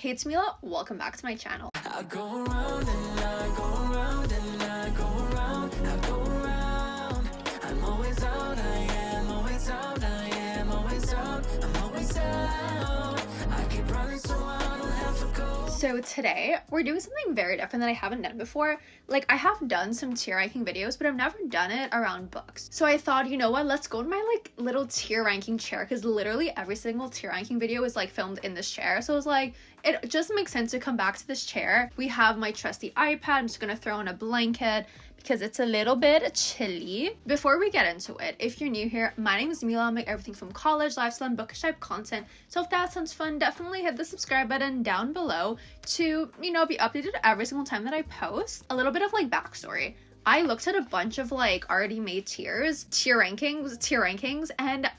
Hey, it's Mila. Welcome back to my channel. I go around and I go around and I go around, I go around. I'm always out, I am always out, I am always out, I'm always out. I keep running so I don't have to go. So today we're doing something very different that I haven't done before. Like, I have done some tier ranking videos, but I've never done it around books. So I thought, you know what, let's go to my like little tier ranking chair, because literally every single tier ranking video is like filmed in this chair. So it was like, it just makes sense to come back to this chair. We have my trusty iPad. I'm just gonna throw in a blanket because it's a little bit chilly. Before we get into it, if you're new here, my name is Mila. I make everything from college, lifestyle, and bookish type content. So if that sounds fun, definitely hit the subscribe button down below to, you know, be updated every single time that I post. A little bit of like backstory. I looked at a bunch of like already made tier rankings, and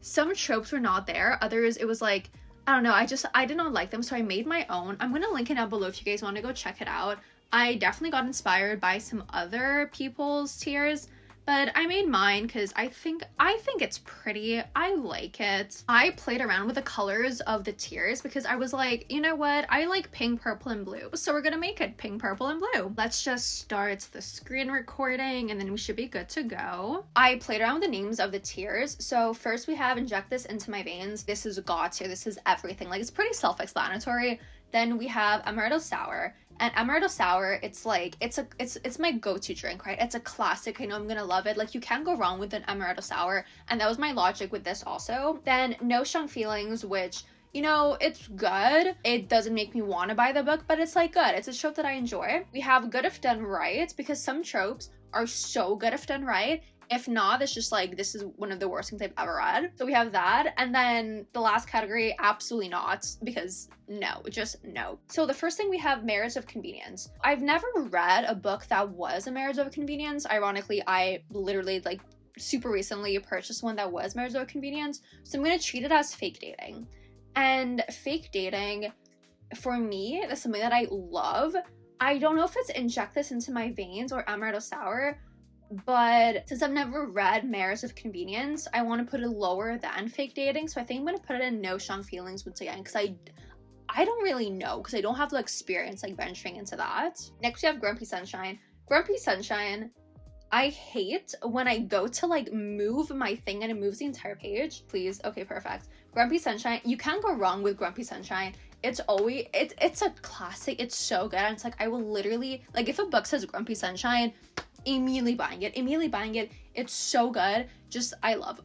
some tropes were not there. Others, it was like, I don't know, I did not like them, so I made my own. I'm gonna link it down below if you guys want to go check it out. I definitely got inspired by some other people's tiers, but I made mine because I think it's pretty. I like it. I played around with the colors of the tiers because I was like, you know what? I like pink, purple, and blue. So we're gonna make it pink, purple, and blue. Let's just start the screen recording and then we should be good to go. I played around with the names of the tiers. So first we have inject this into my veins. This is God tier. This is everything. Like, it's pretty self-explanatory. Then we have amaretto sour. And amaretto sour, it's like, it's my go-to drink, right? It's a classic. I know I'm gonna love it. Like, you can't go wrong with an amaretto sour. And that was my logic with this also. Then No Strong Feelings, which, you know, it's good. It doesn't make me want to buy the book, but it's like good. It's a trope that I enjoy. We have Good If Done Right, because some tropes are so good if done right. If not, it's just like, this is one of the worst things I've ever read. So we have that. And then the last category, absolutely not, because no, just no. So the first thing we have Marriage of Convenience. I've never read a book that was a Marriage of Convenience. Ironically, I literally like super recently purchased one that was Marriage of Convenience. So I'm going to treat it as fake dating. And fake dating, for me, that's something that I love. I don't know if it's Inject This Into My Veins or Amaretto Sour, but since I've never read Marriage of Convenience, I want to put it lower than fake dating. So I think I'm going to put it in No Strong Feelings once again, because I don't really know, because I don't have the experience like venturing into that. Next we have Grumpy Sunshine. Grumpy Sunshine, I hate when I go to like move my thing and it moves the entire page. Please. Okay, perfect. Grumpy Sunshine, you can't go wrong with Grumpy Sunshine. It's always, it's a classic. It's so good. And it's like, I will literally, like, if a book says Grumpy Sunshine, immediately buying it. It's so good. Just I love.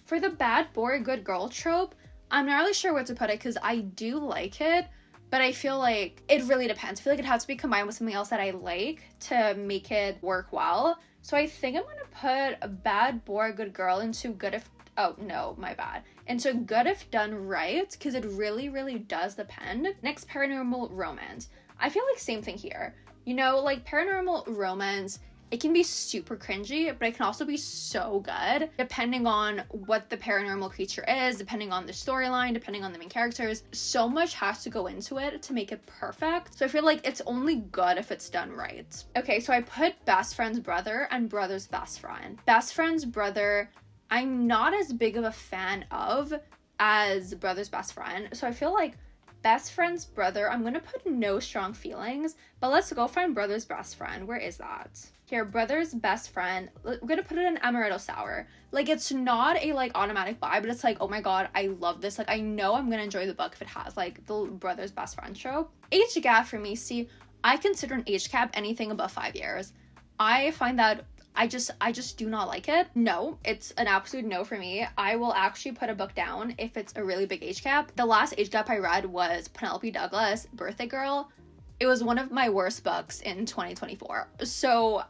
For the bad boy good girl trope, I'm not really sure where to put it because I do like it, but I feel like it really depends. I feel like it has to be combined with something else that I like to make it work well. So I think I'm gonna put a bad boy good girl into Good If, oh no, my bad, into Good If Done Right, because it really does depend. Next, Paranormal Romance. I feel like same thing here. You know, like paranormal romance, it can be super cringy, but it can also be so good, depending on what the paranormal creature is, depending on the storyline, depending on the main characters. So much has to go into it to make it perfect. So I feel like it's only good if it's done right. Okay, so I put Best Friend's Brother and Brother's Best Friend. Best Friend's Brother, I'm not as big of a fan of as Brother's Best Friend. So I feel like Best Friend's Brother, I'm gonna put No Strong Feelings, but let's go find Brother's Best Friend. Where is that? Here, Brother's Best Friend. We're gonna put it in Amaretto Sour. Like, it's not a like automatic buy, but it's like, oh my god, I love this. Like, I know I'm gonna enjoy the book if it has like the Brother's Best Friend trope. Age gap for me, see, I consider an age cap anything above 5 years. I find that I just do not like it. No, it's an absolute no for me. I will actually put a book down if it's a really big age gap. The last age gap I read was Penelope Douglas, Birthday Girl. It was one of my worst books in 2024. So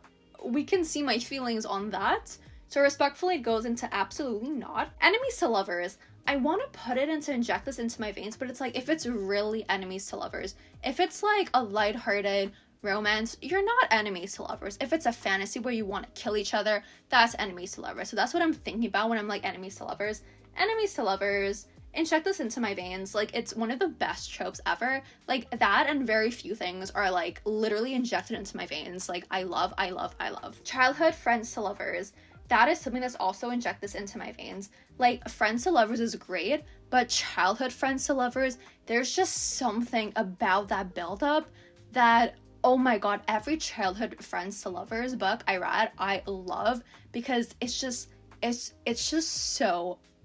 we can see my feelings on that. So respectfully, it goes into absolutely not. Enemies to Lovers. I want to put it into Inject This Into My Veins, but it's like, if it's really enemies to lovers, if it's like a lighthearted romance, you're not enemies to lovers. If it's a fantasy where you want to kill each other, that's enemies to lovers. So that's what I'm thinking about when I'm like enemies to lovers. Enemies to lovers, Inject This Into My Veins, like, it's one of the best tropes ever. Like, that and Very Few Things are like literally injected into my veins. Like, I love. Childhood Friends to Lovers. That is something that's also Inject This Into My Veins. Like, Friends to Lovers is great, but childhood friends to lovers, there's just something about that build-up that, oh my god, every childhood friends to lovers book I read, I love, because it's just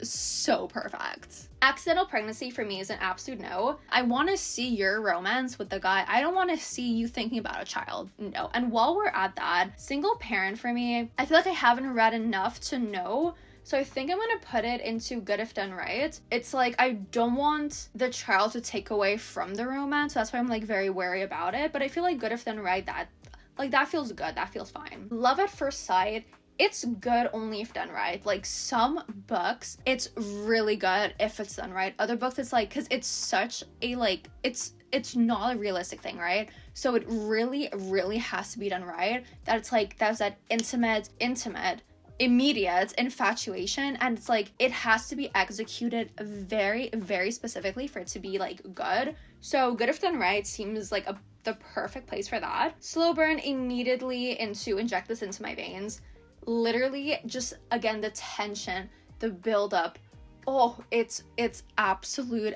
so perfect. Accidental pregnancy for me is an absolute no. I want to see your romance with the guy. I don't want to see you thinking about a child. No. And while we're at that, single parent for me, I feel like I haven't read enough to know. So I think I'm gonna put it into good if done right. It's like, I don't want the child to take away from the romance, so that's why I'm like very wary about it. But I feel like good if done right, that feels good, that feels fine. Love at first sight, it's good only if done right. Like, some books, it's really good if it's done right. Other books, it's like, because it's such a, like, it's not a realistic thing, right? So it really has to be done right, that it's like, that's that intimate immediate infatuation, and it's like, it has to be executed very specifically for it to be like good. So good if done right seems like the perfect place for that. Slow burn immediately into inject this into my veins. Literally, just again, the tension, the build up, oh, it's absolute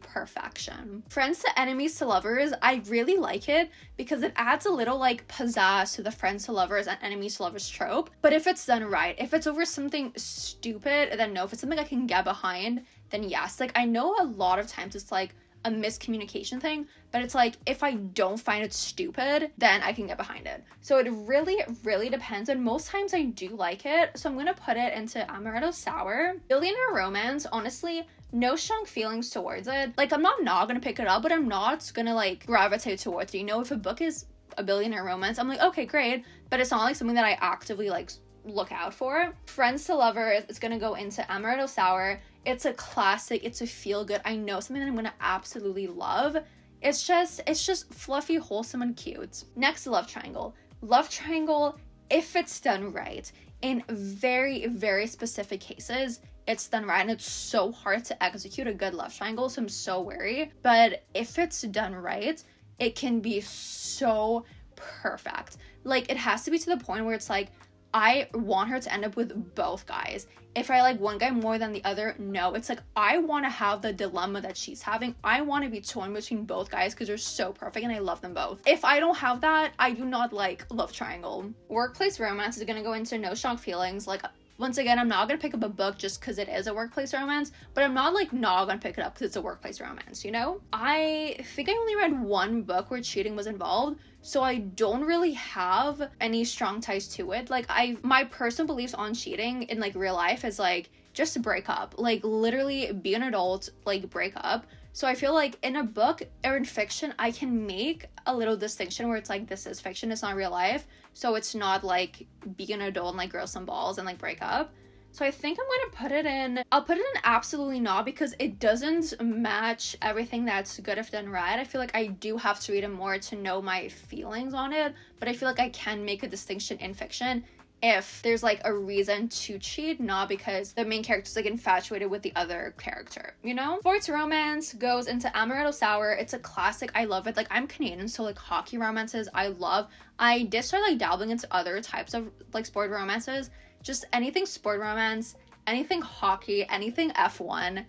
perfection. Friends to enemies to lovers, I really like it because it adds a little like pizzazz to the friends to lovers and enemies to lovers trope. But if it's done right, if it's over something stupid, then no. If it's something I can get behind, then yes. Like, I know a lot of times it's like a miscommunication thing, but it's like, if I don't find it stupid, then I can get behind it. So it really depends, and most times I do like it, so I'm gonna put it into Amaretto Sour. Billionaire romance, honestly, no strong feelings towards it. Like, I'm not gonna pick it up, but I'm not gonna like gravitate towards it. You know, if a book is a billionaire romance, I'm like, okay, great, but it's not like something that I actively like look out for. Friends to lovers, it's gonna go into Amaretto Sour. It's a classic, it's a feel good. I know something that I'm gonna absolutely love. It's just fluffy, wholesome, and cute. Next, love triangle. Love triangle, if it's done right, in very specific cases, it's done right, and it's so hard to execute a good love triangle, so I'm so wary. But if it's done right, it can be so perfect. Like, it has to be to the point where it's like, I want her to end up with both guys. If I like one guy more than the other, no. It's like, I want to have the dilemma that she's having. I want to be torn between both guys because they're so perfect and I love them both. If I don't have that, I do not like love triangle. Workplace romance is going to go into no strong feelings. Like, once again, I'm not going to pick up a book just because it is a workplace romance, but I'm not like not going to pick it up because it's a workplace romance, you know? I think I only read one book where cheating was involved, so I don't really have any strong ties to it. Like, my personal beliefs on cheating in like real life is like, just break up. Like, literally be an adult, like break up. So I feel like in a book or in fiction, I can make a little distinction where it's like, this is fiction, it's not real life. So it's not like be an adult and like grow some balls and like break up. So I think I'm going to put it in, I'll put it in absolutely not, because it doesn't match everything that's good if done right. I feel like I do have to read it more to know my feelings on it, but I feel like I can make a distinction in fiction if there's like a reason to cheat, not because the main character's like infatuated with the other character, you know? Sports romance goes into Amaretto Sour. It's a classic. I love it. Like, I'm Canadian, so like hockey romances I love. I did start like dabbling into other types of like sport romances. Just anything sport romance, anything hockey, anything F1,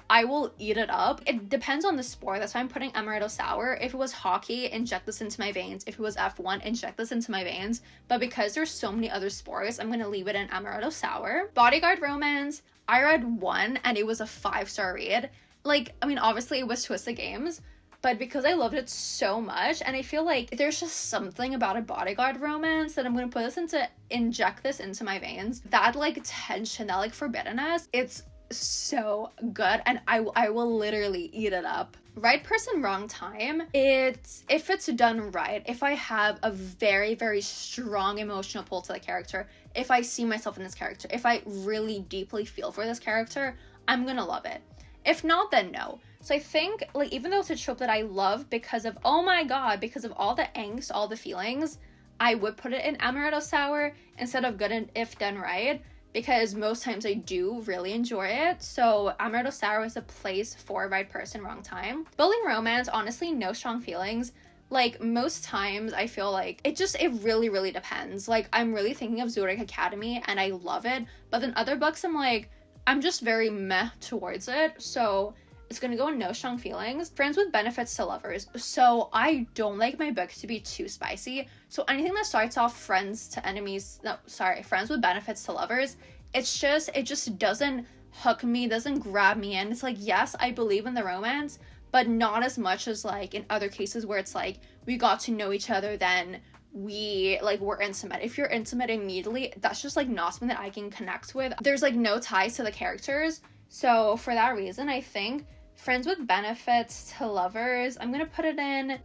I will eat it up. It depends on the sport. That's why I'm putting Amaretto Sour. If it was hockey, inject this into my veins. If it was F1, inject this into my veins. But because there's so many other sports, I'm going to leave it in Amaretto Sour. Bodyguard romance, I read one and it was a 5-star read. Like, I mean, obviously it was Twisted Games, but because I loved it so much, and I feel like there's just something about a bodyguard romance that I'm going to inject this into my veins. That like tension, that like forbiddenness, it's so good, and I will literally eat it up. Right person, wrong time. If it's done right, if I have a very strong emotional pull to the character, if I see myself in this character, if I really deeply feel for this character, I'm gonna love it. If not, then no. So I think, like, even though it's a trope that I love because of, oh my god, because of all the angst, all the feelings, I would put it in Amaretto Sour instead of good and if done right, because most times I do really enjoy it. So Amaretto Sour is a place for right person, wrong time. Bullying romance, honestly, no strong feelings. Like, most times I feel like it really depends. Like, I'm really thinking of Zurich Academy and I love it, but then other books I'm like, I'm just very meh towards it, so it's gonna go in no strong feelings. Friends with benefits to lovers. So I don't like my books to be too spicy. So anything that starts off friends with benefits to lovers, it just doesn't hook me, doesn't grab me in. It's like, yes, I believe in the romance, but not as much as like in other cases where it's like we got to know each other, then we're intimate. If you're intimate immediately, that's just like not something that I can connect with. There's like no ties to the characters. So for that reason, I think friends with benefits to lovers, I'll put it in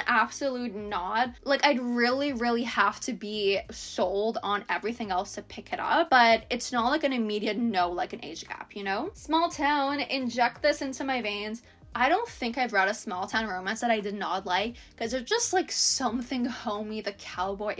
absolute nod. Like, I'd really have to be sold on everything else to pick it up, but it's not like an immediate no, like an age gap, you know? Small town, inject this into my veins. I don't think I've read a small town romance that I did not like, because there's just like something homey, the cowboy,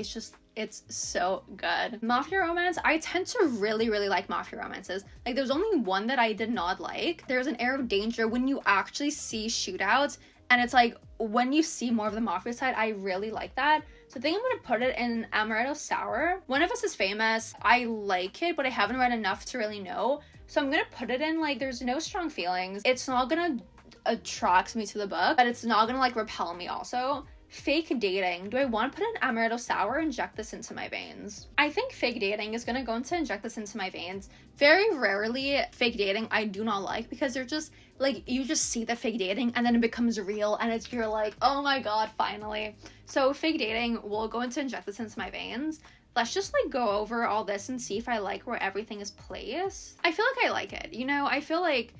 it's so good. Mafia romance, I tend to really like mafia romances. Like, there's only one that I did not like. There's an air of danger when you actually see shootouts, and it's like when you see more of the mafia side, I really like that. So I think I'm gonna put it in Amaretto Sour. One of Us is Famous. I like it, but I haven't read enough to really know. So I'm gonna put it in, like, there's no strong feelings. It's not gonna attract me to the book, but it's not gonna like repel me also. Fake dating. Do I want to put an Amaretto Sour or inject this into my veins? I think fake dating is gonna go into inject this into my veins. Very rarely fake dating I do not like, because they're just like, you just see the fake dating and then it becomes real and you're like, oh my god, finally. So fake dating will go into inject this into my veins. Let's just like go over all this and see if I like where everything is placed. I feel like I like it, you know? I feel like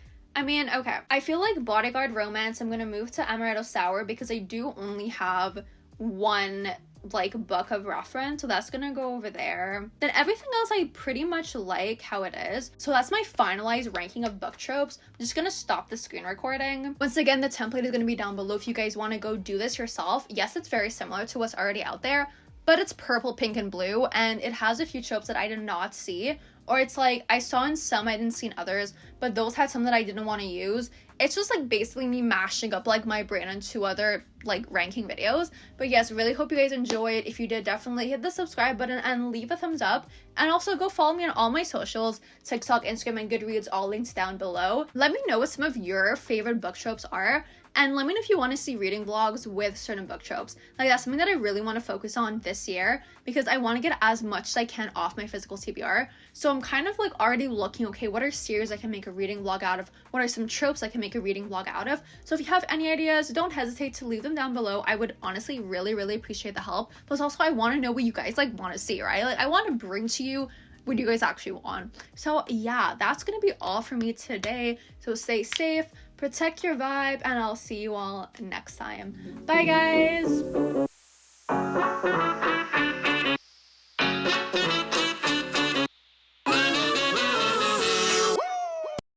Bodyguard romance, I'm gonna move to Amaretto Sour because I do only have one like book of reference, so that's gonna go over there. Then everything else I pretty much like how it is. So that's my finalized ranking of book tropes. I'm just gonna stop the screen recording. Once again, the template is gonna be down below if you guys want to go do this yourself. Yes, it's very similar to what's already out there, but it's purple, pink, and blue, and it has a few tropes that I did not see. Or it's like, I saw in some, I didn't see in others, but those had some that I didn't want to use. It's just like basically me mashing up like my brain on 2 other like ranking videos. But yes, really hope you guys enjoyed. If you did, definitely hit the subscribe button and leave a thumbs up. And also go follow me on all my socials, TikTok, Instagram, and Goodreads, all links down below. Let me know what some of your favorite book tropes are. And let me know if you want to see reading vlogs with certain book tropes. Like, that's something that I really want to focus on this year, because I want to get as much as I can off my physical TBR. So I'm kind of like already looking, okay, what are series I can make a reading vlog out of? What are some tropes I can make a reading vlog out of? So if you have any ideas, don't hesitate to leave them down below. I would honestly really appreciate the help. Plus also, I want to know what you guys like want to see, right? Like, I want to bring to you what you guys actually want. So yeah, that's gonna be all for me today. So stay safe, protect your vibe, and I'll see you all next time. Bye guys.